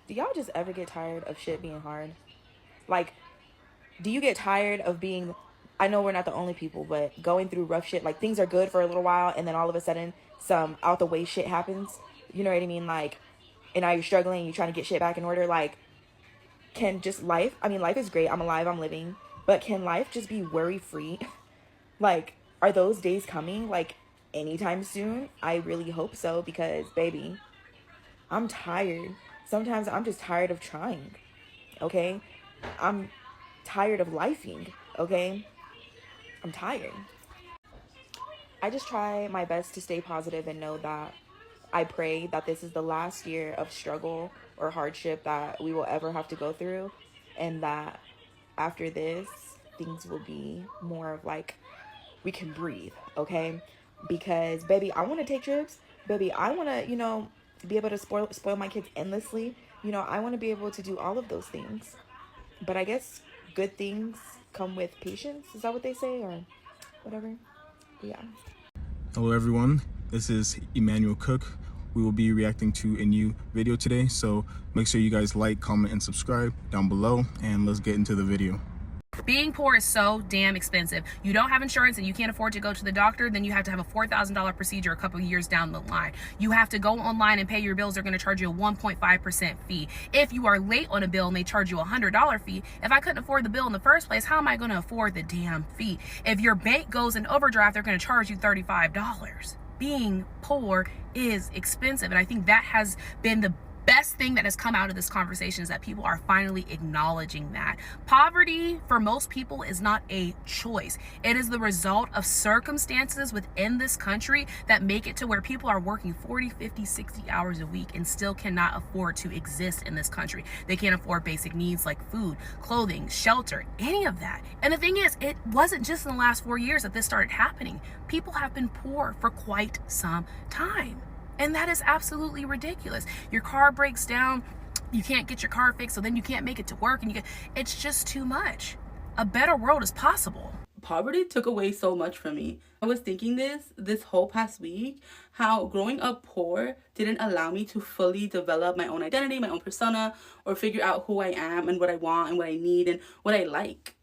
Do y'all just ever get tired of shit being hard? Like, do you get tired of being, I know we're not the only people, but going through rough shit, like things are good for a little while and then all of a sudden some out the way shit happens. You know what I mean? Like, and now you're struggling, you're trying to get shit back in order. Like, can just life, I mean, life is great. I'm alive, I'm living. But can life just be worry free? Like, are those days coming? Like, anytime soon? I really hope so because, baby, I'm tired. Sometimes I'm just tired of trying, okay? I'm tired of lifing, okay? I'm tired. I just try my best to stay positive and know that I pray that this is the last year of struggle or hardship that we will ever have to go through, and that after this, things will be more of like we can breathe, okay? Because, baby, I want to take trips. Baby, I want to, be able to spoil my kids endlessly. I want to be able to do all of those things. But I guess good things come with patience. Is that what they say, or whatever? But yeah. Hello everyone, this is Emmanuel Cook. We will be reacting to a new video today, so make sure you guys like, comment, and subscribe down below, and let's get into the video. Being poor is so damn expensive. You don't have insurance and you can't afford to go to the doctor, then you have to have a $4,000 procedure a couple of years down the line. You have to go online and pay your bills. They're going to charge you a 1.5% fee. If you are late on a bill and they charge you a $100 fee, if I couldn't afford the bill in the first place, how am I going to afford the damn fee? If your bank goes in overdraft, they're going to charge you $35. Being poor is expensive, and I think that has been the best thing that has come out of this conversation is that people are finally acknowledging that poverty for most people is not a choice. It is the result of circumstances within this country that make it to where people are working 40, 50, 60 hours a week and still cannot afford to exist in this country. They can't afford basic needs like food, clothing, shelter, any of that. And the thing is, it wasn't just in the last 4 years that this started happening. People have been poor for quite some time. And that is absolutely ridiculous. Your car breaks down, you can't get your car fixed, so then you can't make it to work, and it's just too much. A better world is possible. Poverty took away so much from me. I was thinking this whole past week, how growing up poor didn't allow me to fully develop my own identity, my own persona, or figure out who I am and what I want and what I need and what I like.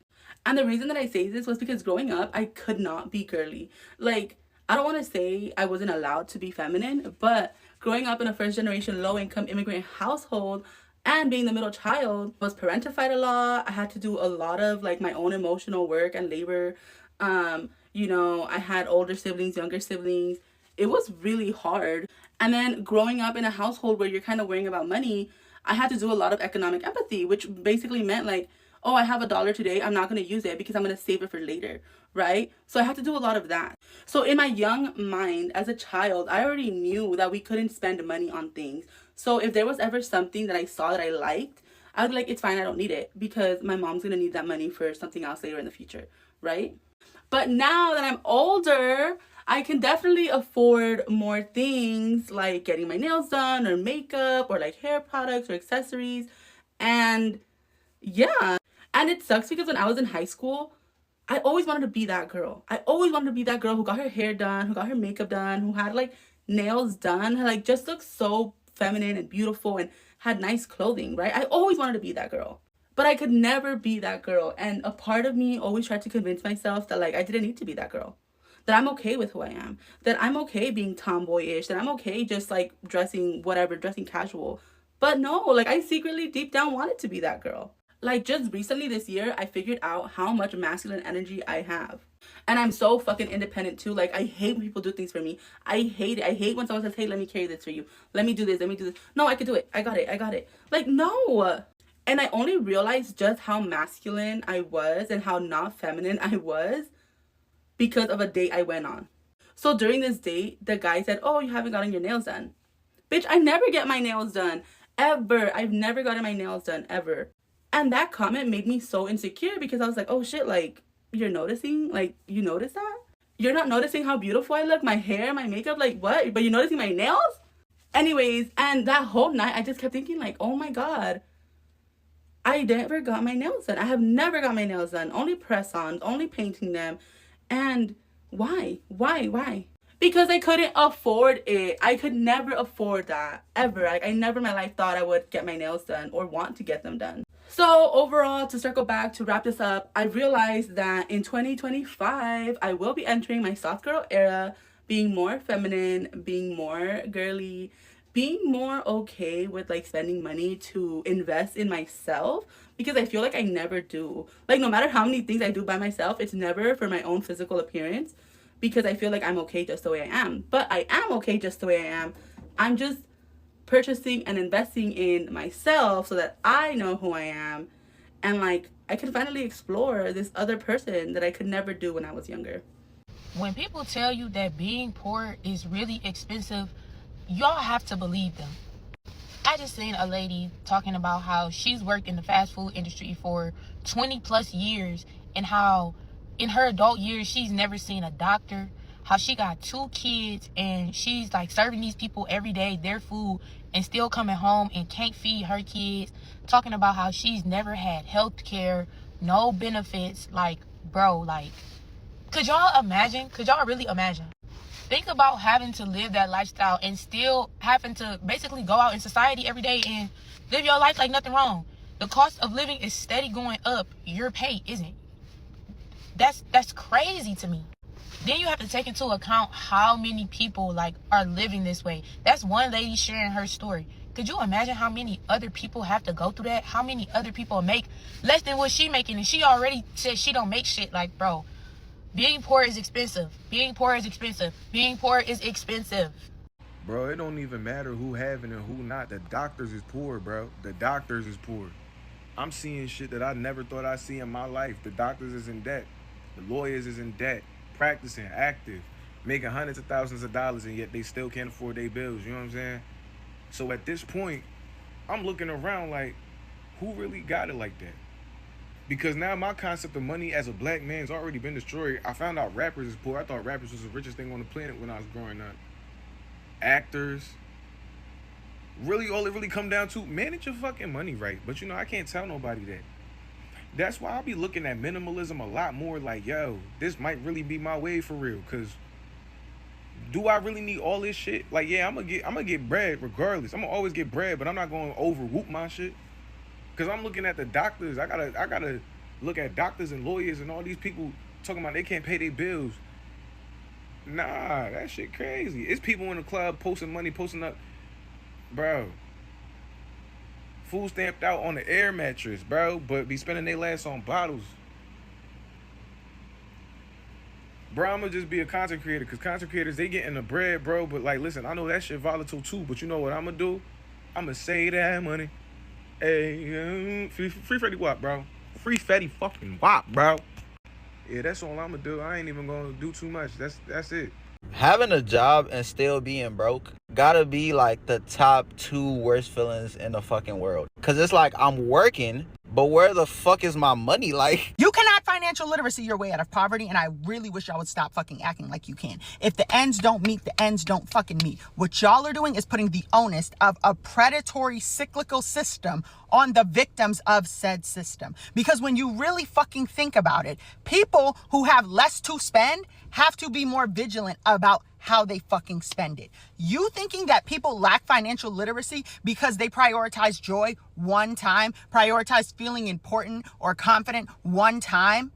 And the reason that I say this was because growing up, I could not be girly. Like, I don't want to say I wasn't allowed to be feminine, but growing up in a first generation low income immigrant household and being the middle child, I was parentified a lot. I had to do a lot of like my own emotional work and labor. I had older siblings, younger siblings. It was really hard. And then growing up in a household where you're kind of worrying about money, I had to do a lot of economic empathy, which basically meant like, oh, I have $1 today, I'm not going to use it because I'm going to save it for later, right? So I had to do a lot of that. So in my young mind as a child, I already knew that we couldn't spend money on things. So if there was ever something that I saw that I liked, I would be like, it's fine, I don't need it because my mom's going to need that money for something else later in the future, right? But now that I'm older, I can definitely afford more things like getting my nails done or makeup or like hair products or accessories. And yeah. And it sucks because when I was in high school, I always wanted to be that girl. I always wanted to be that girl who got her hair done, who got her makeup done, who had like nails done, who like just looked so feminine and beautiful and had nice clothing, right? I always wanted to be that girl. But I could never be that girl. And a part of me always tried to convince myself that like I didn't need to be that girl. That I'm okay with who I am. That I'm okay being tomboyish. That I'm okay just like dressing casual. But no, like I secretly deep down wanted to be that girl. Like just recently this year, I figured out how much masculine energy I have. And I'm so fucking independent too. Like I hate when people do things for me. I hate it. I hate when someone says, hey, let me carry this for you. Let me do this. Let me do this. No, I could do it. I got it. Like, no. And I only realized just how masculine I was and how not feminine I was because of a date I went on. So during this date, the guy said, oh, you haven't gotten your nails done. Bitch, I never get my nails done. Ever. I've never gotten my nails done. Ever. And that comment made me so insecure because I was like, oh shit, like, you're noticing? Like, you notice that? You're not noticing how beautiful I look? My hair, my makeup, like, what? But you're noticing my nails? Anyways, and that whole night, I just kept thinking, like, oh my God, I never got my nails done. I have never got my nails done. Only press-ons, only painting them. And why? because I couldn't afford it. I could never afford that, ever. Like, I never in my life thought I would get my nails done or want to get them done. So overall, to circle back, to wrap this up, I realized that in 2025, I will be entering my soft girl era, being more feminine, being more girly, being more okay with like spending money to invest in myself, because I feel like I never do. Like, no matter how many things I do by myself, it's never for my own physical appearance, because I feel like I'm okay just the way I am. But I am okay just the way I am. I'm just purchasing and investing in myself so that I know who I am, and like I can finally explore this other person that I could never do when I was younger. When people tell you that being poor is really expensive, y'all have to believe them. I just seen a lady talking about how she's worked in the fast food industry for 20 plus years, and how in her adult years she's never seen a doctor, how she got 2 kids and she's like serving these people every day their food and still coming home and can't feed her kids, talking about how she's never had health care, no benefits. Like, bro, like, could y'all imagine? Could y'all really imagine? Think about having to live that lifestyle and still having to basically go out in society every day and live your life like nothing wrong. The cost of living is steady going up. Your pay isn't. That's crazy to me. Then you have to take into account how many people like are living this way. That's one lady sharing her story. Could you imagine how many other people have to go through that? How many other people make less than what she making, and she already said she don't make shit? Like, bro, being poor is expensive. Being poor is expensive. Being poor is expensive. Bro, it don't even matter who having and who not. The doctors is poor, bro. The doctors is poor. I'm seeing shit that I never thought I'd see in my life. The doctors is in debt. The lawyers is in debt. Practicing, active, making hundreds of thousands of dollars, and yet they still can't afford their bills. You know what I'm saying? So at this point, I'm looking around like, who really got it like that? Because now my concept of money as a black man's already been destroyed. I found out rappers is poor. I thought rappers was the richest thing on the planet when I was growing up. Actors. Really, all it really come down to, manage your fucking money right. But you know, I can't tell nobody that. That's why I'll be looking at minimalism a lot more like, yo, this might really be my way for real. Cause do I really need all this shit? Like, yeah, I'm gonna get bread regardless. I'm gonna always get bread, but I'm not gonna over whoop my shit. Cause I'm looking at the doctors. I gotta look at doctors and lawyers and all these people talking about they can't pay their bills. Nah, that shit crazy. It's people in the club posting money, posting up, bro. Food stamped out on the air mattress, bro, but be spending their last on bottles. Bro, I'm gonna just be a content creator, because content creators, they getting the bread, bro. But like, listen, I know that shit volatile too, but you know what I'm gonna do? I'm gonna save that money. Hey, free Fetty Wap, bro. Free Fetty fucking Wap, bro. Yeah, that's all I'm gonna do. I ain't even gonna do too much. That's it. Having a job and still being broke gotta be like the top 2 worst feelings in the fucking world. Cause it's like I'm working, but where the fuck is my money? Like, you cannot financial literacy your way out of poverty, and I really wish y'all would stop fucking acting like you can. If the ends don't meet, the ends don't fucking meet. What y'all are doing is putting the onus of a predatory cyclical system on the victims of said system. Because when you really fucking think about it, people who have less to spend have to be more vigilant about how they fucking spend it. You thinking that people lack financial literacy because they prioritize joy one time, prioritize feeling important or confident one time,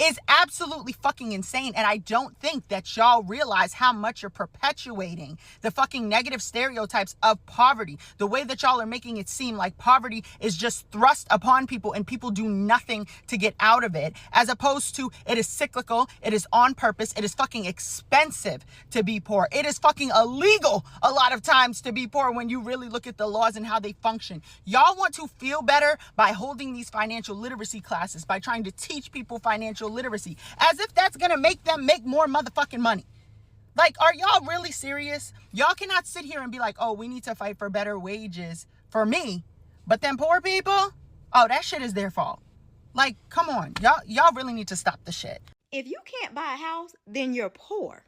is absolutely fucking insane. And I don't think that y'all realize how much you're perpetuating the fucking negative stereotypes of poverty. The way that y'all are making it seem like poverty is just thrust upon people and people do nothing to get out of it, as opposed to it is cyclical, it is on purpose, it is fucking expensive to be poor. It is fucking illegal a lot of times to be poor when you really look at the laws and how they function. Y'all want to feel better by holding these financial literacy classes, by trying to teach people financial literacy, as if that's gonna make them make more motherfucking money. Like, are y'all really serious? Y'all cannot sit here and be like, oh, we need to fight for better wages for me, but then poor people, oh, that shit is their fault. Like, come on, y'all really need to stop the shit. If you can't buy a house, then you're poor.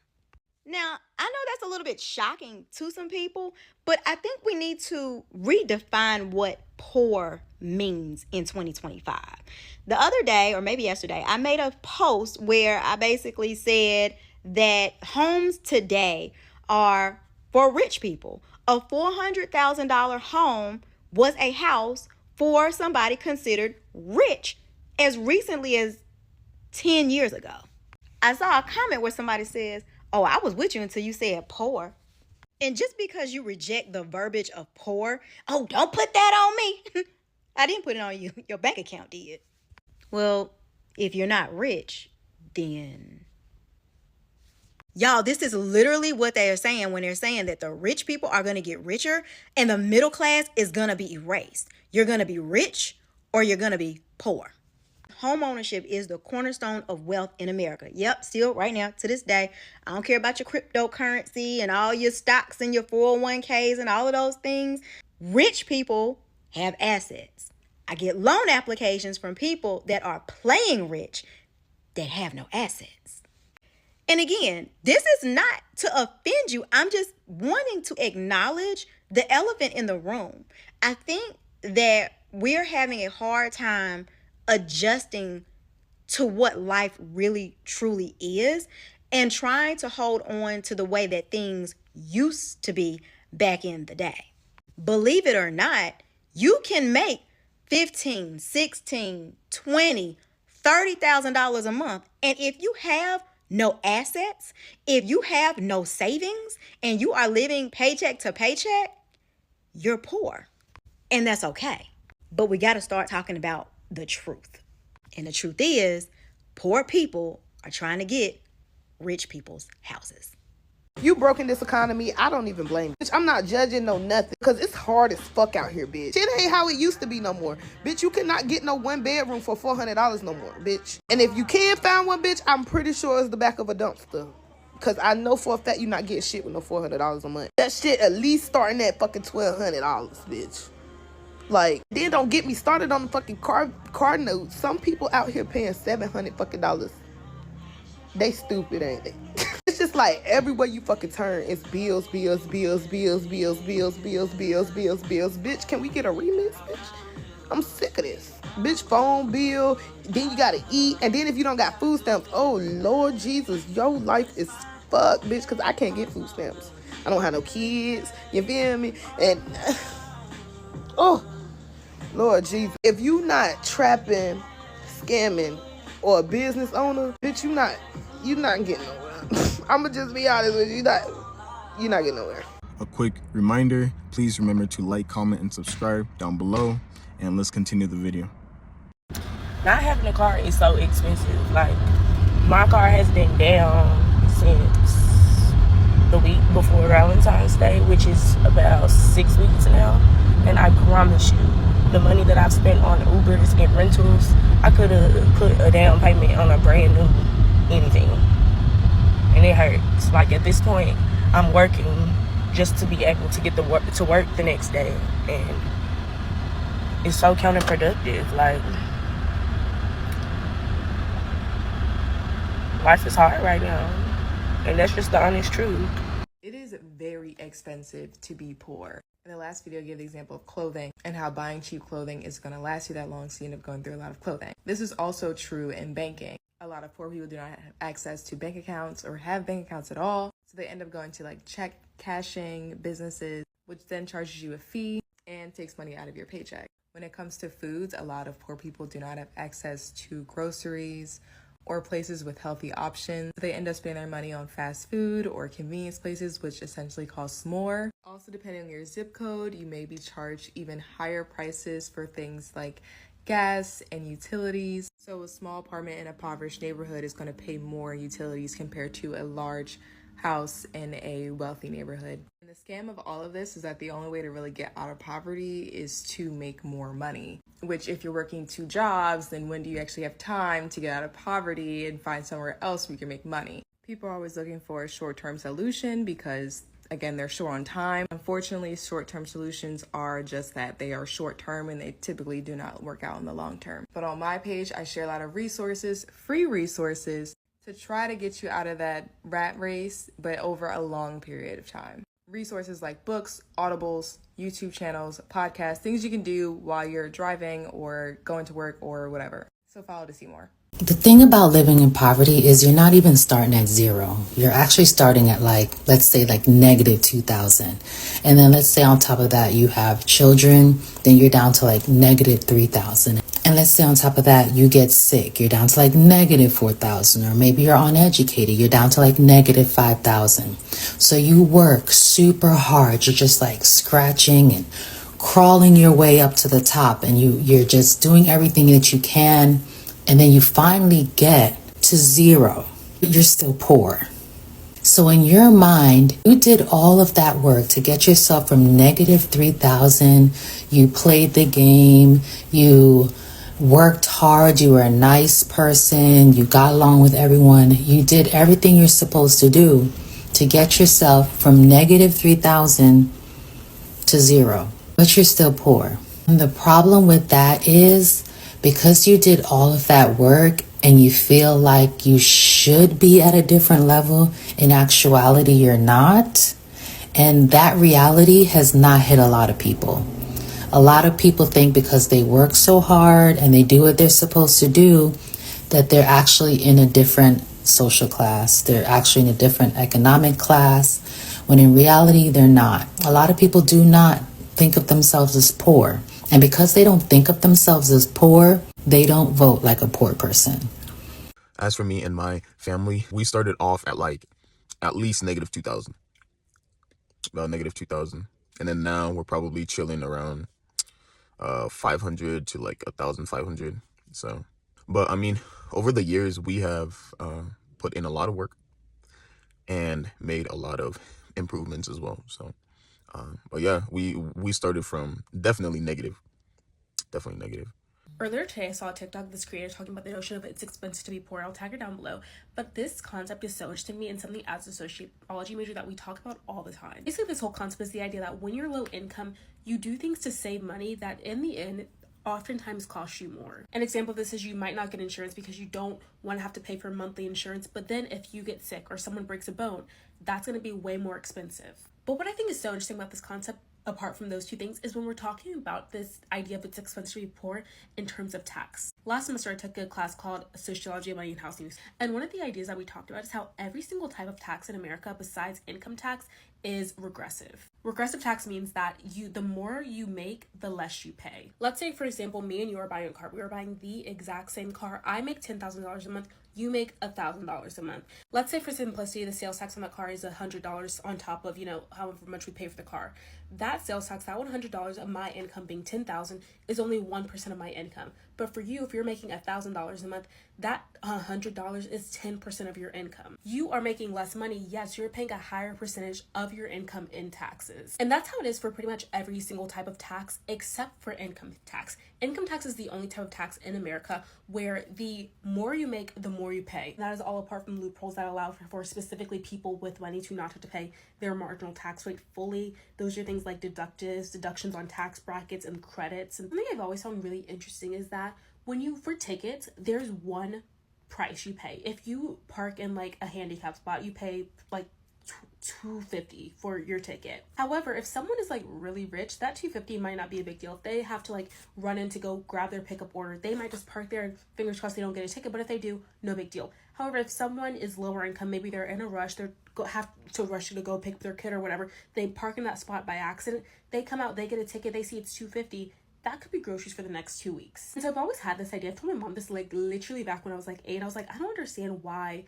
Now, I know that's a little bit shocking to some people, but I think we need to redefine what poor means in 2025. The other day, or maybe yesterday, I made a post where I basically said that homes today are for rich people. A $400,000 home was a house for somebody considered rich as recently as 10 years ago. I saw a comment where somebody says, "Oh, I was with you until you said poor." And just because you reject the verbiage of poor, "Oh, don't put that on me." I didn't put it on you. Your bank account did. Well, if you're not rich, then... Y'all, this is literally what they are saying when they're saying that the rich people are going to get richer and the middle class is going to be erased. You're going to be rich or you're going to be poor. Home ownership is the cornerstone of wealth in America. Yep, still right now to this day. I don't care about your cryptocurrency and all your stocks and your 401ks and all of those things. Rich people have assets. I get loan applications from people that are playing rich that have no assets. And again, this is not to offend you. I'm just wanting to acknowledge the elephant in the room. I think that we're having a hard time adjusting to what life really truly is and trying to hold on to the way that things used to be back in the day. Believe it or not, you can make $15, $16, $20, $30,000 a month. And if you have no assets, if you have no savings, and you are living paycheck to paycheck, you're poor. And that's okay. But we got to start talking about the truth. And the truth is, poor people are trying to get rich people's houses. You broke in this economy, I don't even blame you. Bitch, I'm not judging no nothing. Because it's hard as fuck out here, bitch. It ain't how it used to be no more. Bitch, you cannot get no one bedroom for $400 no more, bitch. And if you can find one, bitch, I'm pretty sure it's the back of a dumpster. Because I know for a fact you're not getting shit with no $400 a month. That shit at least starting at fucking $1,200, bitch. Like, then don't get me started on the fucking car notes. Some people out here paying $700 fucking dollars. They stupid, ain't they? It's just like everywhere you fucking turn, it's bills, bills, bills, bills, bills, bills, bills, bills, bills, bills. Bitch, can we get a remix, bitch? I'm sick of this. Bitch, phone bill, then you gotta eat, and then if you don't got food stamps, oh Lord Jesus, your life is fucked, bitch, because I can't get food stamps. I don't have no kids, you feel me? And, oh, Lord Jesus. If you not trapping, scamming, or a business owner, bitch, you not getting nowhere. I'ma just be honest with you, you're not getting nowhere. A quick reminder, please remember to like, comment, and subscribe down below, and let's continue the video. Not having a car is so expensive. Like, my car has been down since the week before Valentine's Day, which is about 6 weeks now. And I promise you, the money that I've spent on Ubers and rentals, I could have put a down payment on a brand new anything. And it hurts. Like, at this point, I'm working just to be able to get to work the next day. And it's so counterproductive. Like, life is hard right now. And that's just the honest truth. It is very expensive to be poor. In the last video, I gave the example of clothing and how buying cheap clothing is going to last you that long, so you end up going through a lot of clothing. This is also true in banking. A lot of poor people do not have access to bank accounts or have bank accounts at all, so they end up going to like check cashing businesses, which then charges you a fee and takes money out of your paycheck. When it comes to foods, a lot of poor people do not have access to groceries or places with healthy options. They end up spending their money on fast food or convenience places, which essentially costs more. Also, depending on your zip code, you may be charged even higher prices for things like gas and utilities. So a small apartment in a impoverished neighborhood is going to pay more utilities compared to a large house in a wealthy neighborhood. And the scam of all of this is that the only way to really get out of poverty is to make more money, which if you're working 2 jobs, then when do you actually have time to get out of poverty and find somewhere else where you can make money? People are always looking for a short-term solution because, again, they're short on time. Unfortunately, short-term solutions are just that. They are short-term and they typically do not work out in the long term. But on my page, I share a lot of resources, free resources, to try to get you out of that rat race, but over a long period of time. Resources like books, audibles, YouTube channels, podcasts, things you can do while you're driving or going to work or whatever. So follow to see more. The thing about living in poverty is you're not even starting at zero. You're actually starting at let's say negative 2,000. And then let's say on top of that, you have children, then you're down to negative 3,000. And let's say on top of that, you get sick, you're down to negative 4,000. Or maybe you're uneducated, you're down to negative 5,000. So you work super hard. You're just scratching and crawling your way up to the top, and you're just doing everything that you can. And then you finally get to zero. You're still poor. So in your mind, you did all of that work to get yourself from negative 3,000. You played the game. You worked hard. You were a nice person. You got along with everyone. You did everything you're supposed to do to get yourself from negative 3,000 to zero. But you're still poor. And the problem with that is, because you did all of that work and you feel like you should be at a different level, in actuality, you're not. And that reality has not hit a lot of people. A lot of people think because they work so hard and they do what they're supposed to do, that they're actually in a different social class. They're actually in a different economic class, when in reality, they're not. A lot of people do not think of themselves as poor. And because they don't think of themselves as poor, they don't vote like a poor person. As for me and my family, we started off at at least negative 2,000. About negative 2,000. And then now we're probably chilling around 500 to 1,500. So, but I mean, over the years, we have put in a lot of work and made a lot of improvements as well. So, but yeah, we started from definitely negative. Definitely negative. Earlier today, I saw a TikTok of this creator talking about the notion of it's expensive to be poor. I'll tag her down below. But this concept is so interesting to me, and something as a sociology major that we talk about all the time. Basically, this whole concept is the idea that when you're low income, you do things to save money that in the end oftentimes cost you more. An example of this is you might not get insurance because you don't want to have to pay for monthly insurance, but then if you get sick or someone breaks a bone, that's going to be way more expensive. But what I think is so interesting about this concept, apart from those two things, is when we're talking about this idea of it's expensive to be poor in terms of tax. Last semester, I took a class called Sociology of Money and Housing. And one of the ideas that we talked about is how every single type of tax in America, besides income tax, is regressive. Regressive tax means that the more you make, the less you pay. Let's say, for example, me and you are buying a car. We are buying the exact same car. I make $10,000 a month. You make $1,000 a month. Let's say, for simplicity, the sales tax on that car is $100 on top of, however much we pay for the car. That sales tax, that $100 of my income being $10,000, is only 1% of my income. But for you, if you're making $1,000 a month, that $100 is 10% of your income. You are making less money. Yes, you're paying a higher percentage of your income in taxes. And that's how it is for pretty much every single type of tax except for income tax. Income tax is the only type of tax in America where the more you make, the more you pay. And that is all apart from loopholes that allow for specifically people with money to not have to pay their marginal tax rate fully. Those are things like deductions on tax brackets, and credits. And something I've always found really interesting is that for tickets, there's one price you pay. If you park in a handicap spot, you pay $250 for your ticket. However, if someone is really rich, that $250 might not be a big deal. If they have to run in to go grab their pickup order, they might just park there and fingers crossed they don't get a ticket. But if they do, no big deal. However, if someone is lower income, maybe they're in a rush, have to rush to go pick up their kid or whatever, they park in that spot by accident, they come out, they get a ticket, they see it's $250. That could be groceries for the next 2 weeks. And so I've always had this idea. I've told my mom this literally back when I was 8. I was I don't understand why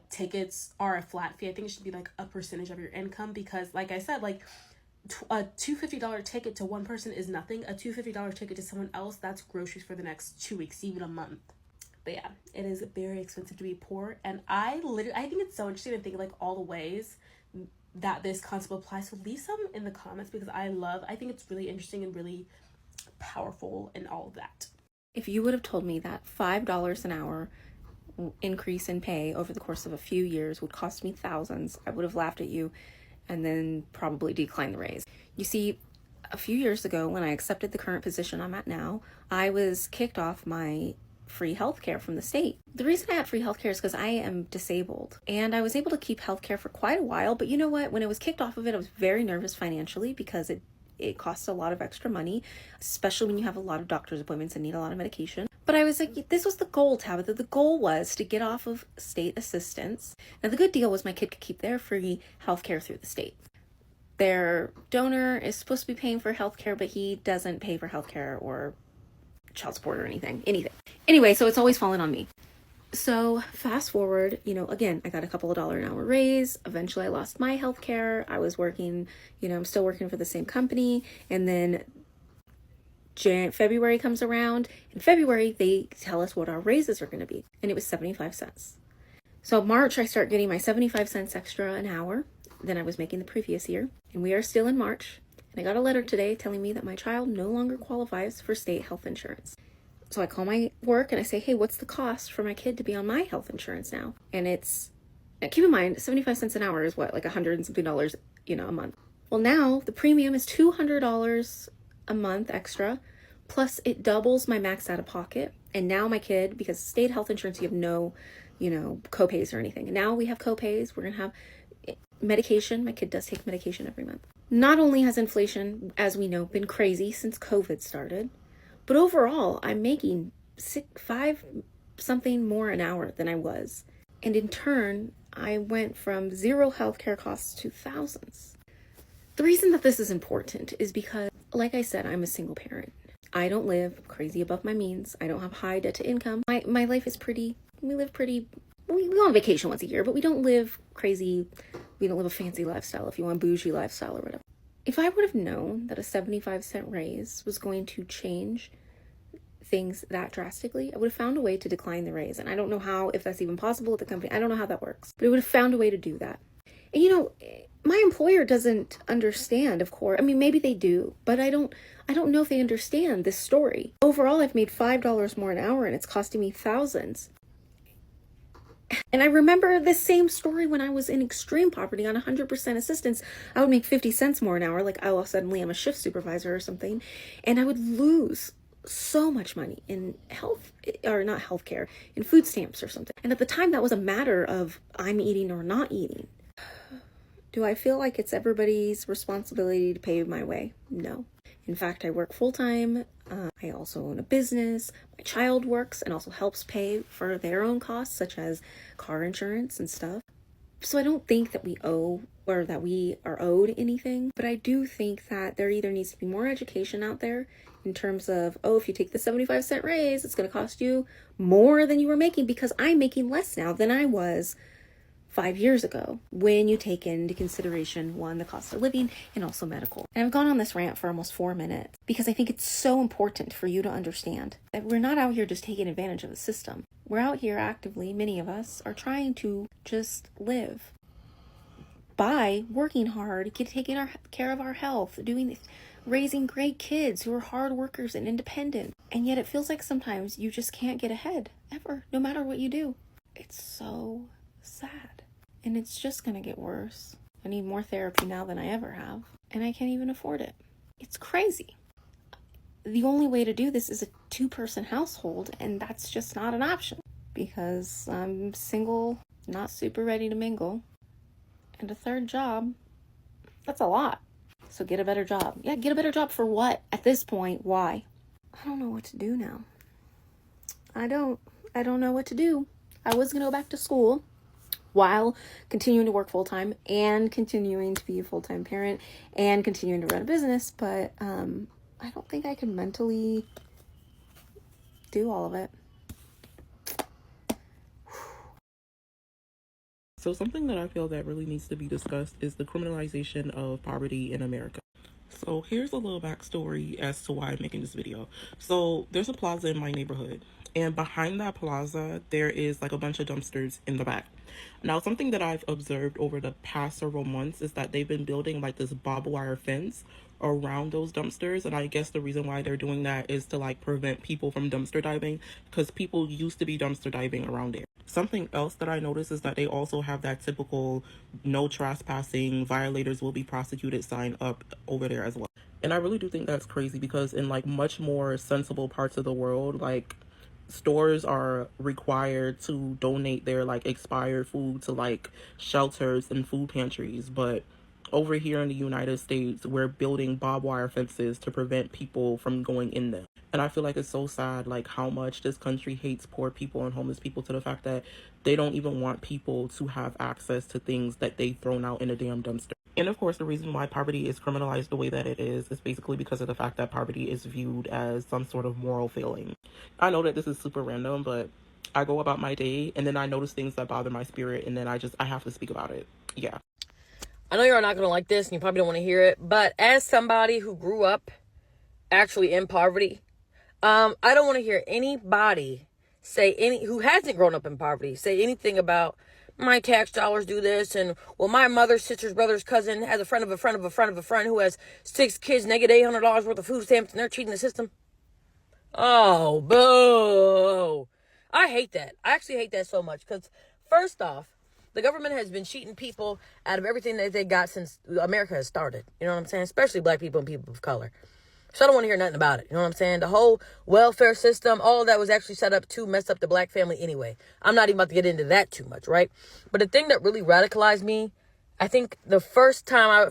tickets are a flat fee. I think it should be a percentage of your income, because like I said, a $250 ticket to one person is nothing. A $250 ticket to someone else, that's groceries for the next 2 weeks, even a month. But yeah, it is very expensive to be poor. And I think it's so interesting to think all the ways that this concept applies. So leave some in the comments, because I think it's really interesting and really powerful and all of that. If you would have told me that $5 an hour increase in pay over the course of a few years would cost me thousands, I would have laughed at you and then probably declined the raise. You see, a few years ago, when I accepted the current position I'm at now, I was kicked off my free healthcare from the state. The reason I had free healthcare is because I am disabled, and I was able to keep healthcare for quite a while. But you know what? When it was kicked off of it, I was very nervous financially, because It costs a lot of extra money, especially when you have a lot of doctor's appointments and need a lot of medication. But I was like, this was the goal, Tabitha. The goal was to get off of state assistance. Now, the good deal was my kid could keep their free healthcare through the state. Their donor is supposed to be paying for healthcare, but he doesn't pay for healthcare or child support or anything. Anyway, so it's always fallen on me. So fast forward, again, I got a couple of $1 an hour raise. Eventually I lost my healthcare. I was working, I'm still working for the same company. And then February comes around. In February, they tell us what our raises are going to be. And it was 75 cents. So March, I start getting my 75 cents extra an hour than I was making the previous year. And we are still in March. And I got a letter today telling me that my child no longer qualifies for state health insurance. So I call my work and I say, hey, what's the cost for my kid to be on my health insurance now? And keep in mind, 75 cents an hour is what, like $100 and something, a month. Well, now the premium is $200 a month extra, plus it doubles my max out of pocket. And now my kid, because state health insurance, you have no, co-pays or anything. And now we have co-pays. We're going to have medication. My kid does take medication every month. Not only has inflation, as we know, been crazy since COVID started, but overall, I'm making $5 something more an hour than I was. And in turn, I went from zero healthcare costs to thousands. The reason that this is important is because, like I said, I'm a single parent. I don't live crazy above my means. I don't have high debt to income. My life is we go on vacation once a year, but we don't live crazy. We don't live a fancy lifestyle, if you want, bougie lifestyle or whatever. If I would have known that a 75-cent raise was going to change things that drastically, I would have found a way to decline the raise. And I don't know how, if that's even possible at the company. I don't know how that works, but I would have found a way to do that. And my employer doesn't understand, of course. I mean, maybe they do, but I don't know if they understand this story. Overall, I've made $5 more an hour and it's costing me thousands. And I remember this same story when I was in extreme poverty on 100% assistance. I would make 50 cents more an hour, like suddenly I'm a shift supervisor or something, and I would lose so much money in in food stamps or something. And at the time, that was a matter of I'm eating or not eating. Do I feel like it's everybody's responsibility to pay my way? No. In fact, I work full-time. I also own a business. My child works and also helps pay for their own costs, such as car insurance and stuff. So I don't think that we owe or that we are owed anything, but I do think that there either needs to be more education out there in terms of, if you take the 75-cent raise, it's going to cost you more than you were making, because I'm making less now than I was 5 years ago, when you take into consideration, one, the cost of living, and also medical. And I've gone on this rant for almost 4 minutes because I think it's so important for you to understand that we're not out here just taking advantage of the system. We're out here actively, many of us are trying to just live by working hard, taking care of our health, raising great kids who are hard workers and independent. And yet it feels like sometimes you just can't get ahead ever, no matter what you do. It's so sad. And it's just going to get worse. I need more therapy now than I ever have. And I can't even afford it. It's crazy. The only way to do this is a 2-person household. And that's just not an option. Because I'm single, not super ready to mingle. And a third job, that's a lot. So get a better job. Yeah, get a better job for what? At this point, why? I don't know what to do now. I don't know what to do. I was going to go back to school while continuing to work full-time and continuing to be a full-time parent and continuing to run a business, but I don't think I can mentally do all of it. So something that I feel that really needs to be discussed is the criminalization of poverty in America. So here's a little backstory as to why I'm making this video. So there's a plaza in my neighborhood, and behind that plaza, there is like a bunch of dumpsters in the back. Now, something that I've observed over the past several months is that they've been building like this barbed wire fence around those dumpsters, and I guess the reason why they're doing that is to like prevent people from dumpster diving, because people used to be dumpster diving around there. Something else that I noticed is that they also have that typical no trespassing, violators will be prosecuted sign up over there as well. And I really do think that's crazy, because in like much more sensible parts of the world, like stores are required to donate their like expired food to like shelters and food pantries, but Over here in the United States, we're building barbed wire fences to prevent people from going in them. And I feel like it's so sad, like how much this country hates poor people and homeless people, to the fact that they don't even want people to have access to things that they've thrown out in a damn dumpster. And of course, the reason why poverty is criminalized the way that it is basically because of the fact that poverty is viewed as some sort of moral failing. I know that this is super random, but I go about my day and then I notice things that bother my spirit, and then I have to speak about it. Yeah. I know you're not going to like this and you probably don't want to hear it, but as somebody who grew up actually in poverty, I don't want to hear anybody who hasn't grown up in poverty say anything about my tax dollars do this, and well, my mother's sister's brother's cousin has a friend of a friend of a friend of a friend who has 6 kids and they get $800 worth of food stamps and they're cheating the system. Oh, boo. I hate that. I actually hate that so much because, first off, the government has been cheating people out of everything that they got since America has started. You know what I'm saying? Especially black people and people of color. So I don't want to hear nothing about it. You know what I'm saying? The whole welfare system, all of that was actually set up to mess up the black family anyway. I'm not even about to get into that too much, right? But the thing that really radicalized me, I think the first time I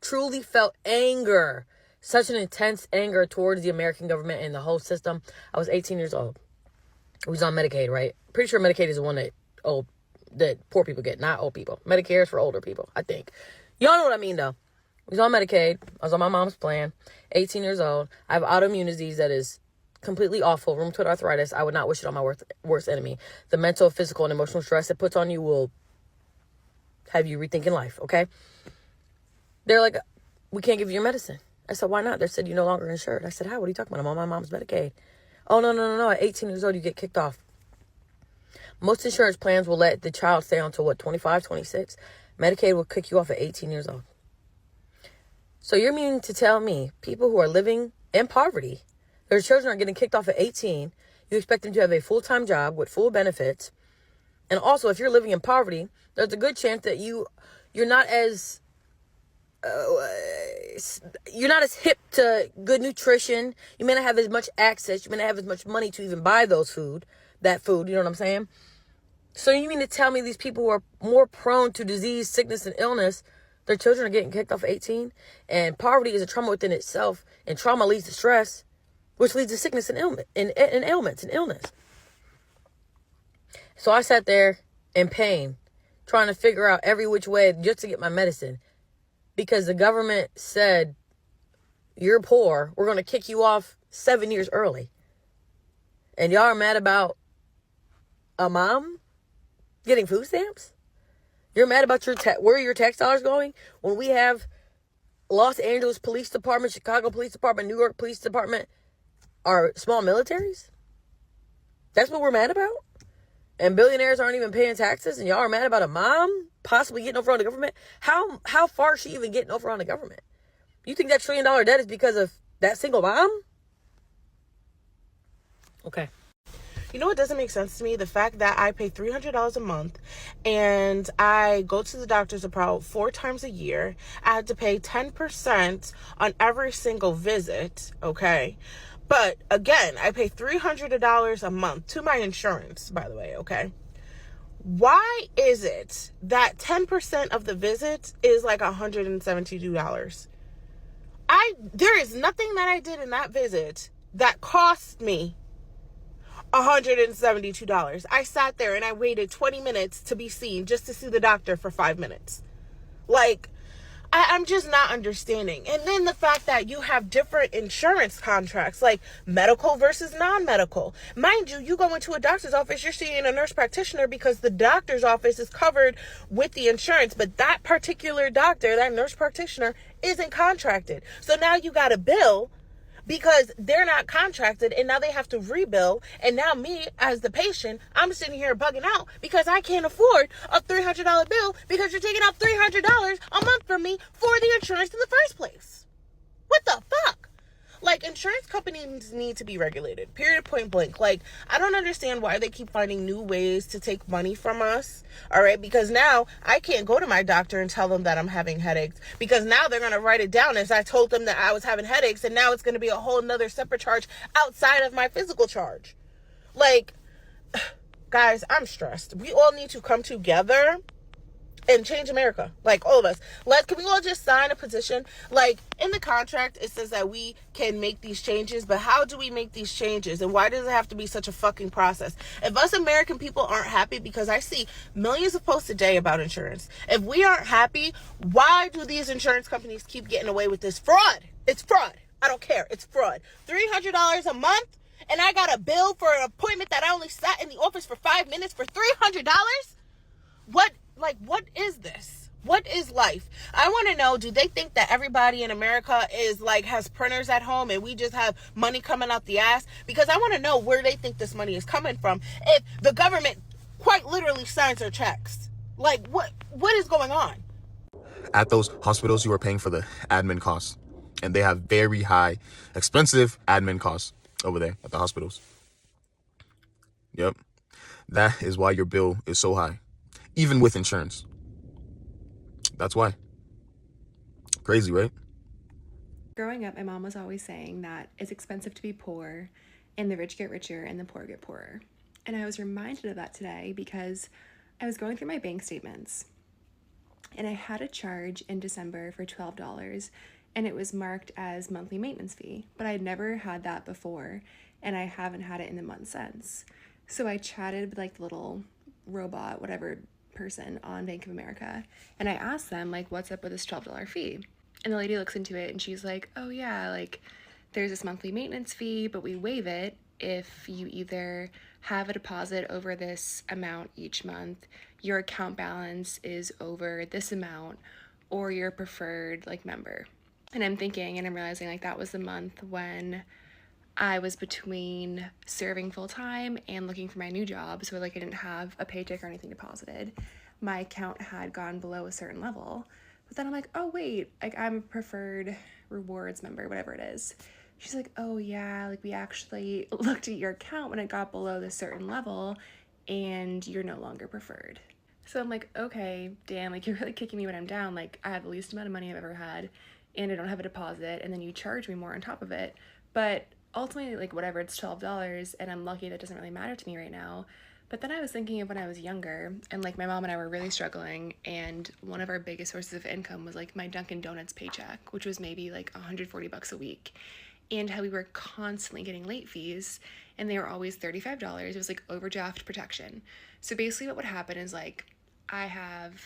truly felt anger, such an intense anger towards the American government and the whole system, I was 18 years old. I was on Medicaid, right? Pretty sure Medicaid is the one that poor people get, not old people. Medicare is for older people, I think. Y'all know what I mean, though. I was on Medicaid. I was on my mom's plan. 18 years old. I have autoimmune disease that is completely awful. Rheumatoid arthritis. I would not wish it on my worst enemy. The mental, physical, and emotional stress it puts on you will have you rethinking life, okay? They're like, we can't give you your medicine. I said, why not? They said, you're no longer insured. I said, how? What are you talking about? I'm on my mom's Medicaid. Oh, no. At 18 years old, you get kicked off. Most insurance plans will let the child stay on until, 25, 26? Medicaid will kick you off at 18 years old. So you're meaning to tell me people who are living in poverty, their children are getting kicked off at 18, you expect them to have a full-time job with full benefits, and also if you're living in poverty, there's a good chance that you're not as hip to good nutrition. You may not have as much access. You may not have as much money to even buy that food, you know what I'm saying? So you mean to tell me these people who are more prone to disease, sickness, and illness, their children are getting kicked off at 18? And poverty is a trauma within itself, and trauma leads to stress, which leads to sickness and ailments and illness. So I sat there in pain, trying to figure out every which way just to get my medicine, because the government said, you're poor, we're going to kick you off 7 years early. And y'all are mad about a mom getting food stamps? You're mad about where are your tax dollars going when we have Los Angeles Police Department, Chicago Police Department, New York Police Department are small militaries? That's what we're mad about? And billionaires aren't even paying taxes, and y'all are mad about a mom possibly getting over on the government? How far is she even getting over on the government? You think that $1 trillion debt is because of that single mom? Okay. You know what doesn't make sense to me? The fact that I pay $300 a month and I go to the doctor's about 4 times a year. I had to pay 10% on every single visit, okay? But again, I pay $300 a month to my insurance, by the way, okay? Why is it that 10% of the visits is like $172? There is nothing that I did in that visit that cost me $172. I sat there and I waited 20 minutes to be seen just to see the doctor for 5 minutes. Like, I'm just not understanding. And then the fact that you have different insurance contracts, like medical versus non-medical. Mind you, you go into a doctor's office, you're seeing a nurse practitioner because the doctor's office is covered with the insurance. But that particular doctor, that nurse practitioner, isn't contracted. So now you got a bill because they're not contracted, and now they have to rebill. And now me, as the patient, I'm sitting here bugging out because I can't afford a $300 bill because you're taking out $300 a month from me for the insurance in the first place. What the fuck? Like, insurance companies need to be regulated. Period, point blank. Like, I don't understand why they keep finding new ways to take money from us. All right, because now I can't go to my doctor and tell them that I'm having headaches, because now they're going to write it down as I told them that I was having headaches, and now it's going to be a whole nother separate charge outside of my physical charge. Like, guys, I'm stressed. We all need to come together and change America. Like, all of us. Can we all just sign a petition? Like, in the contract, it says that we can make these changes, but how do we make these changes? And why does it have to be such a fucking process? If us American people aren't happy, because I see millions of posts a day about insurance, if we aren't happy, why do these insurance companies keep getting away with this fraud? It's fraud. I don't care. It's fraud. $300 a month, and I got a bill for an appointment that I only sat in the office for 5 minutes for $300? What is this? What is life? I want to know, do they think that everybody in America is has printers at home and we just have money coming out the ass? Because I want to know where they think this money is coming from if the government quite literally signs their checks. What is going on? At those hospitals, you are paying for the admin costs. And they have very high, expensive admin costs over there at the hospitals. Yep. That is why your bill is so high, even with insurance. That's why. Crazy, right? Growing up, my mom was always saying that it's expensive to be poor, and the rich get richer and the poor get poorer. And I was reminded of that today because I was going through my bank statements, and I had a charge in December for $12, and it was marked as monthly maintenance fee, but I'd never had that before, and I haven't had it in the month since. So I chatted with the little robot, whatever person on Bank of America, and I asked them what's up with this $12 fee? And the lady looks into it and she's like, oh yeah, there's this monthly maintenance fee, but we waive it if you either have a deposit over this amount each month, your account balance is over this amount, or you're a preferred member. And I'm thinking, and I'm realizing that was the month when I was between serving full time and looking for my new job. So I didn't have a paycheck or anything deposited. My account had gone below a certain level. But then I'm like, oh wait, I'm a preferred rewards member, whatever it is. She's like, oh yeah, we actually looked at your account when it got below this certain level and you're no longer preferred. So I'm like, okay, damn, you're really kicking me when I'm down. I have the least amount of money I've ever had and I don't have a deposit, and then you charge me more on top of it. But ultimately, whatever, it's $12 and I'm lucky that doesn't really matter to me right now. But then I was thinking of when I was younger, and my mom and I were really struggling, and one of our biggest sources of income was my Dunkin' Donuts paycheck, which was maybe $140 a week, and how we were constantly getting late fees, and they were always $35. It was overdraft protection. So basically what would happen is I have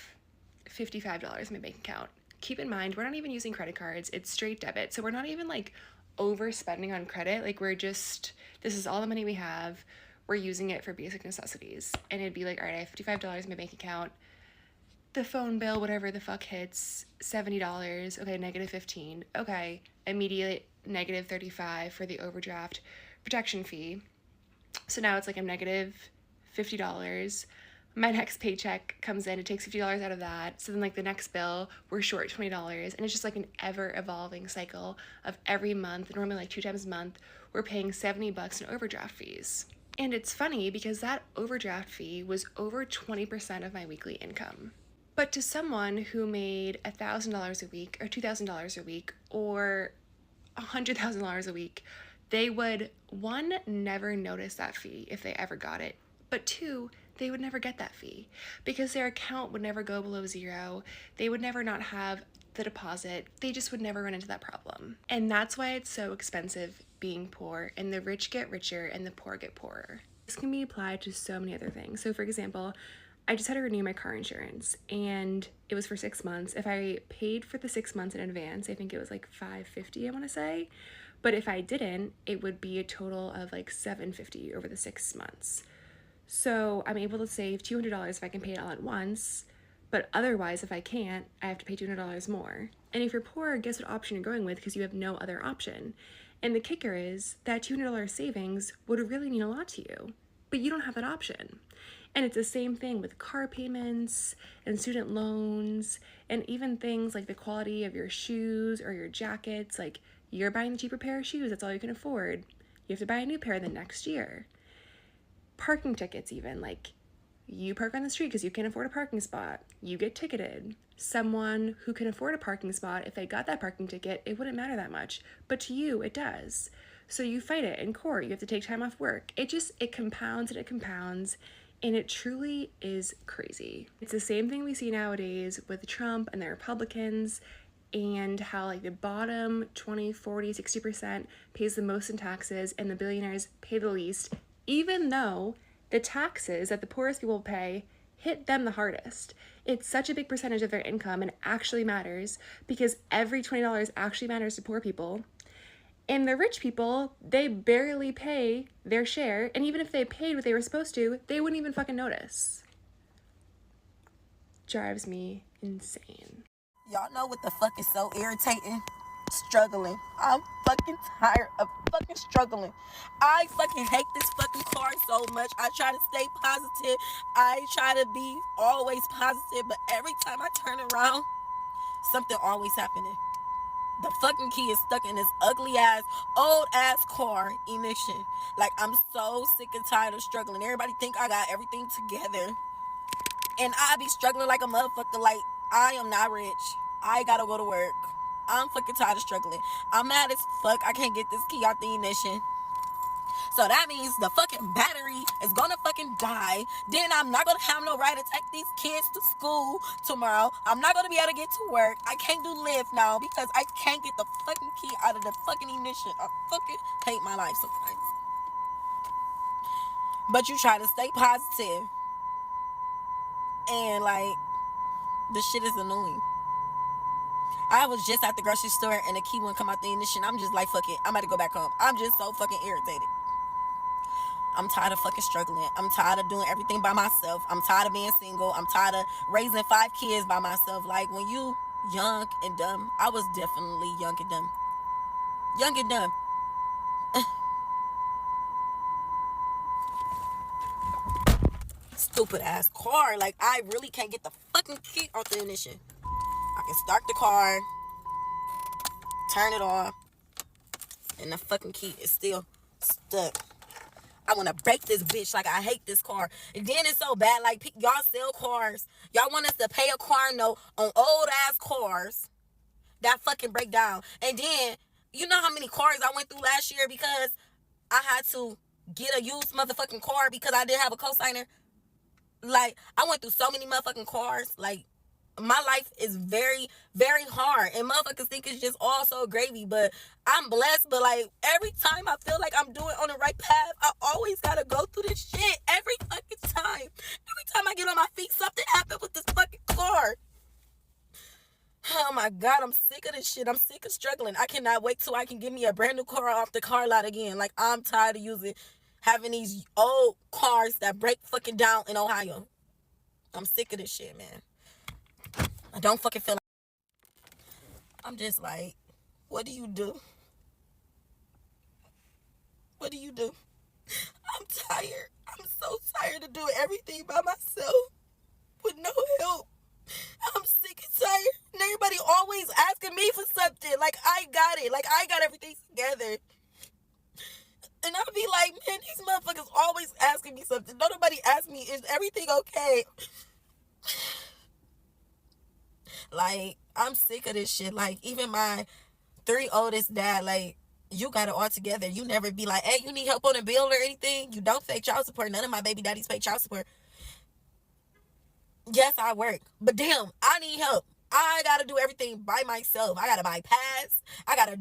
$55 in my bank account. Keep in mind, we're not even using credit cards, it's straight debit, so we're not even overspending on credit. This is all the money we have, we're using it for basic necessities. And it'd be all right, I have $55 in my bank account, the phone bill, whatever the fuck hits, $70, okay, negative 15, okay, immediate negative 35 for the overdraft protection fee. So now it's I'm negative $50. My next paycheck comes in, it takes $50 out of that. So then the next bill, we're short $20. And it's just an ever evolving cycle of every month, normally 2 times a month, we're paying $70 in overdraft fees. And it's funny because that overdraft fee was over 20% of my weekly income. But to someone who made $1,000 a week or $2,000 a week or $100,000 a week, they would, one, never notice that fee if they ever got it, but two, they would never get that fee because their account would never go below zero. They would never not have the deposit. They just would never run into that problem. And that's why it's so expensive being poor, and the rich get richer and the poor get poorer. This can be applied to so many other things. So for example, I just had to renew my car insurance and it was for 6 months. If I paid for the 6 months in advance, I think it was $550, I want to say. But if I didn't, it would be a total of $750 over the 6 months. So I'm able to save $200 if I can pay it all at once, but otherwise if I can't, I have to pay $200 more. And if you're poor, guess what option you're going with because you have no other option. And the kicker is that $200 savings would really mean a lot to you, but you don't have that option. And it's the same thing with car payments and student loans and even things like the quality of your shoes or your jackets. You're buying the cheaper pair of shoes, that's all you can afford. You have to buy a new pair the next year. Parking tickets even, you park on the street because you can't afford a parking spot, you get ticketed. Someone who can afford a parking spot, if they got that parking ticket, it wouldn't matter that much, but to you it does. So you fight it in court, you have to take time off work. It compounds and it compounds, And it truly is crazy. It's the same thing we see nowadays with Trump and the Republicans, and how like the bottom 20, 40, 60% pays the most in taxes and the billionaires pay the least, even though the taxes that the poorest people pay hit them the hardest. It's such a big percentage of their income and actually matters, because every $20 actually matters to poor people. And the rich people, they barely pay their share, and even if they paid what they were supposed to, they wouldn't even fucking notice. Drives me insane. Y'all know what the fuck is so irritating? Struggling. I'm fucking tired of fucking struggling. I fucking hate this fucking car so much. I try to stay positive. I try to be always positive, but every time I turn around, something always happening. The fucking key is stuck in this ugly ass, old ass car ignition. Like, I'm so sick and tired of struggling. Everybody think I got everything together, and I be struggling like a motherfucker. Like, I am not rich. I gotta go to work. I'm fucking tired of struggling. I'm mad as fuck. I can't get this key out the ignition. So that means the fucking battery is gonna fucking die. Then I'm not gonna have no right to take these kids to school tomorrow. I'm not gonna be able to get to work. I can't do Lyft now because I can't get the fucking key out of the fucking ignition. I fucking hate my life sometimes. But you try to stay positive, and like, the shit is annoying. I was just at the grocery store and the key wouldn't come out the ignition. I'm just like, fuck it. I'm about to go back home. I'm just so fucking irritated. I'm tired of fucking struggling. I'm tired of doing everything by myself. I'm tired of being single. I'm tired of raising 5 kids by myself. Like, when you young and dumb, I was definitely young and dumb. Young and dumb. Stupid ass car. Like, I really can't get the fucking key off the ignition. I can start the car, turn it off, and the fucking key is still stuck. I want to break this bitch. Like, I hate this car. And then it's so bad. Like, y'all sell cars. Y'all want us to pay a car note on old ass cars that fucking break down. And then, you know how many cars I went through last year because I had to get a used motherfucking car because I didn't have a cosigner? Like, I went through so many motherfucking cars. Like, my life is very, very hard, and motherfuckers think it's just all so gravy, but I'm blessed. But like, every time I feel like I'm doing on the right path, I always gotta go through this shit every fucking time. Every time I get on my feet, something happens with this fucking car. Oh my god, I'm sick of this shit. I'm sick of struggling. I cannot wait till I can get me a brand new car off the car lot again. Like, I'm tired of having these old cars that break fucking down in Ohio. I'm sick of this shit, man. I don't fucking feel like... I'm just like, what do you do? What do you do? I'm tired. I'm so tired of doing everything by myself with no help. I'm sick and tired. And everybody always asking me for something. Like, I got it. Like, I got everything together. And I'll be like, man, these motherfuckers always asking me something. Nobody ask me, is everything okay? Like, I'm sick of this shit. Like, even my 3 oldest dad, like, you got it all together. You never be like, hey, you need help on a bill or anything? You don't pay child support. None of my baby daddies pay child support. Yes, I work. But damn, I need help. I gotta do everything by myself. I gotta buy pads. I gotta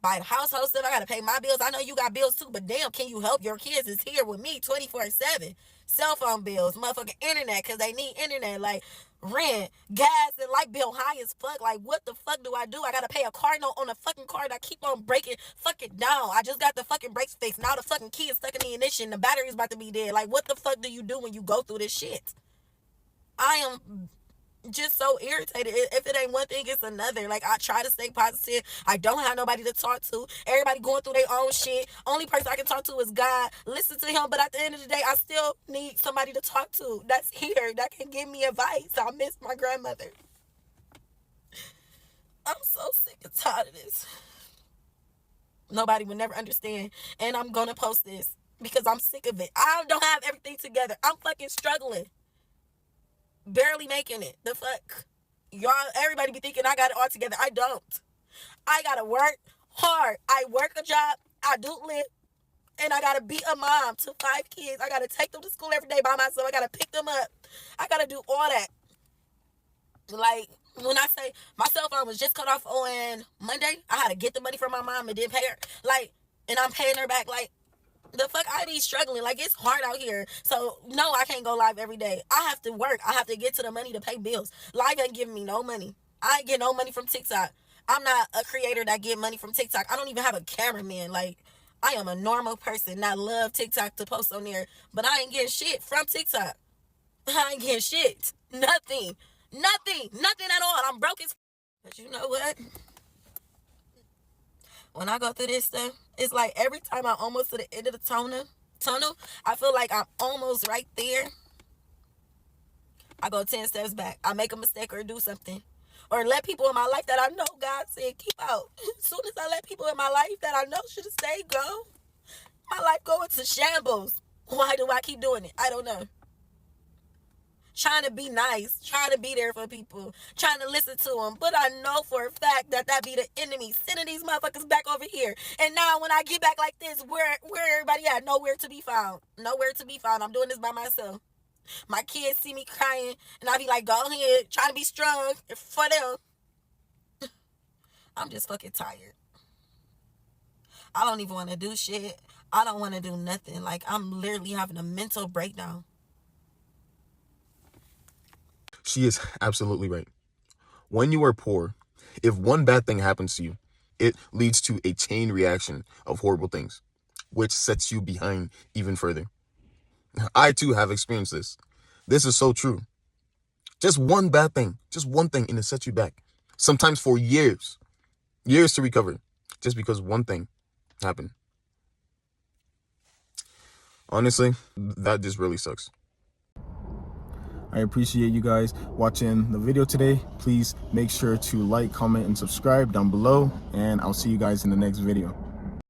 buy the household stuff. I gotta pay my bills. I know you got bills too, but damn, can you help? Your kids is here with me 24/7. Cell phone bills, motherfucking internet, because they need internet. Like, rent, gas, and light bill high as fuck. Like, what the fuck do? I gotta pay a car note on a fucking car that keep on breaking fucking down. I just got the fucking brakes fixed. Now the fucking key is stuck in the ignition. The battery's about to be dead. Like, what the fuck do you do when you go through this shit? I am just so irritated. If it ain't one thing, it's another. Like, I try to stay positive. I don't have nobody to talk to. Everybody going through their own shit. Only person I can talk to is God. Listen to him, but at the end of the day, I still need somebody to talk to that's here, that can give me advice. I miss my grandmother. I'm so sick and tired of this. Nobody will never understand. And I'm gonna post this because I'm sick of it. I don't have everything together. I'm fucking struggling. Barely making it. The fuck? Y'all, everybody be thinking I got it all together. I don't. I gotta work hard. I work a job. I do live. And I gotta be a mom to 5 kids. I gotta take them to school every day by myself. I gotta pick them up. I gotta do all that. Like, when I say my cell phone was just cut off on Monday, I had to get the money from my mom and then pay her. Like, and I'm paying her back. Like, the fuck, I be struggling. Like, it's hard out here. So, no, I can't go live every day. I have to work. I have to get to the money to pay bills. Live ain't giving me no money. I ain't get no money from TikTok. I'm not a creator that get money from TikTok. I don't even have a cameraman. Like, I am a normal person that love TikTok to post on there. But I ain't getting shit from TikTok. I ain't getting shit. Nothing at all. I'm broke as. But you know what? When I go through this stuff, it's like every time I'm almost to the end of the tunnel, I feel like I'm almost right there. I go 10 steps back. I make a mistake or do something. Or let people in my life that I know God said keep out. As soon as I let people in my life that I know should have stayed go, my life go into shambles. Why do I keep doing it? I don't know. Trying to be nice, trying to be there for people, trying to listen to them. But I know for a fact that be the enemy sending these motherfuckers back over here. And now when I get back like this, where everybody at? Nowhere to be found. Nowhere to be found. I'm doing this by myself. My kids see me crying, and I be like, go ahead, trying to be strong for them. I'm just fucking tired. I don't even want to do shit. I don't want to do nothing. Like, I'm literally having a mental breakdown. She is absolutely right. When you are poor, if one bad thing happens to you, it leads to a chain reaction of horrible things, which sets you behind even further. I too have experienced this. This is so true. Just one bad thing, and it sets you back. Sometimes for years to recover, just because one thing happened. Honestly, that just really sucks. I appreciate you guys watching the video today. Please make sure to like, comment, and subscribe down below, and I'll see you guys in the next video.